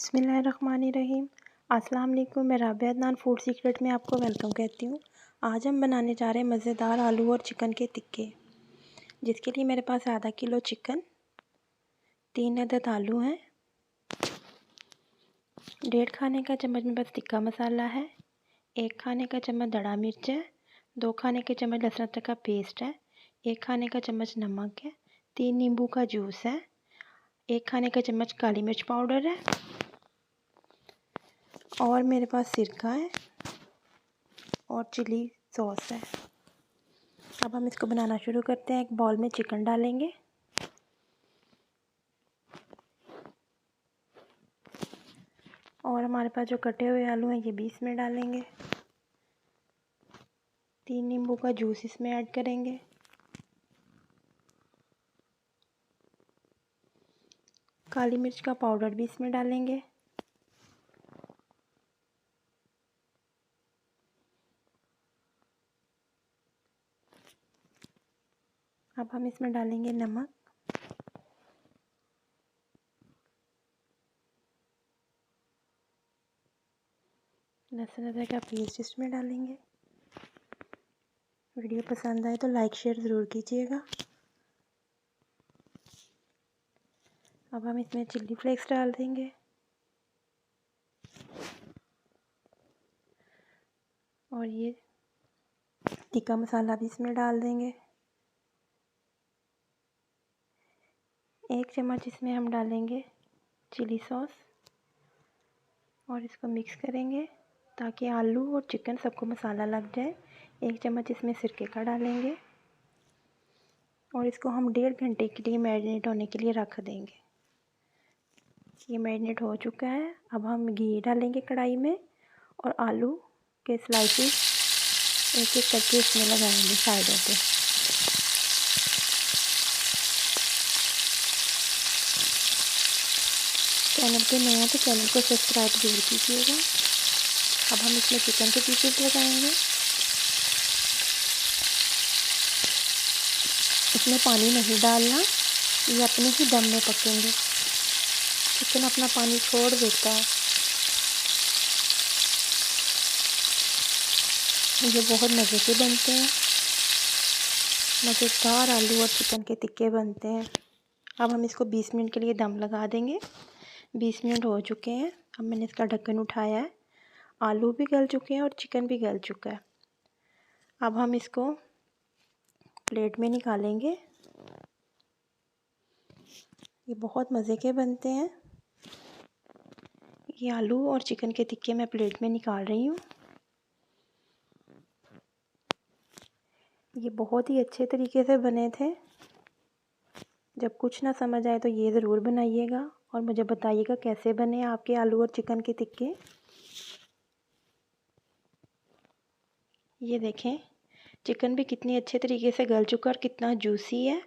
बिस्मिल्लाहिर्रहमानिर्रहीम। अस्सलाम वालेकुम। मैं राबिया अदनान फूड सीक्रेट में आपको वेलकम कहती हूँ। आज हम बनाने जा रहे हैं मज़ेदार आलू और चिकन के टिक्के, जिसके लिए मेरे पास आधा किलो चिकन, 3 अदद आलू हैं, 1.5 खाने का चम्मच में बस टिक्का मसाला है, 1 खाने का चम्मच दड़ा मिर्च है, 2 खाने के चम्मच लहसुन अदरक का पेस्ट है, 1 खाने का चम्मच नमक है, 3 नींबू का जूस है, 1 खाने का चम्मच काली मिर्च पाउडर है और मेरे पास सिरका है और चिली सॉस है। अब हम इसको बनाना शुरू करते हैं। एक बाउल में चिकन डालेंगे, और हमारे पास जो कटे हुए आलू हैं ये भी इसमें डालेंगे। 3 नींबू का जूस इसमें ऐड करेंगे। काली मिर्च का पाउडर भी इसमें डालेंगे। अब हम इसमें डालेंगे नमक, लहसुन अदरक का पेस्ट इसमें डालेंगे। वीडियो पसंद आए तो लाइक शेयर ज़रूर कीजिएगा। अब हम इसमें चिल्ली फ्लेक्स डाल देंगे और ये टिक्का मसाला भी इसमें डाल देंगे। 1 चम्मच इसमें हम डालेंगे चिली सॉस और इसको मिक्स करेंगे ताकि आलू और चिकन सबको मसाला लग जाए। 1 चम्मच इसमें सिरके का डालेंगे और इसको हम 1.5 घंटे के लिए मैरिनेट होने के लिए रख देंगे। ये मैरिनेट हो चुका है। अब हम घी डालेंगे कढ़ाई में और आलू के स्लाइसेस एक एक करके इसमें लगाएंगे साइडों पे। चैनल पे नए हैं तो चैनल को सब्सक्राइब जरूर कीजिएगा। अब हम इसमें चिकन के पीसेस लगाएंगे। इसमें पानी नहीं डालना, ये अपने ही दम में पकेंगे। चिकन अपना पानी छोड़ देता है। ये बहुत मज़े के बनते हैं, मज़ेदार आलू और चिकन के टिक्के बनते हैं। अब हम इसको 20 मिनट के लिए दम लगा देंगे। 20 मिनट हो चुके हैं। अब मैंने इसका ढक्कन उठाया है। आलू भी गल चुके हैं और चिकन भी गल चुका है। अब हम इसको प्लेट में निकालेंगे। ये बहुत मज़े के बनते हैं। ये आलू और चिकन के टिक्के मैं प्लेट में निकाल रही हूँ। ये बहुत ही अच्छे तरीके से बने थे। जब कुछ ना समझ आए तो ये ज़रूर बनाइएगा और मुझे बताइएगा कैसे बने आपके आलू और चिकन के टिक्के। ये देखें चिकन भी कितनी अच्छे तरीके से गल चुका और कितना जूसी है।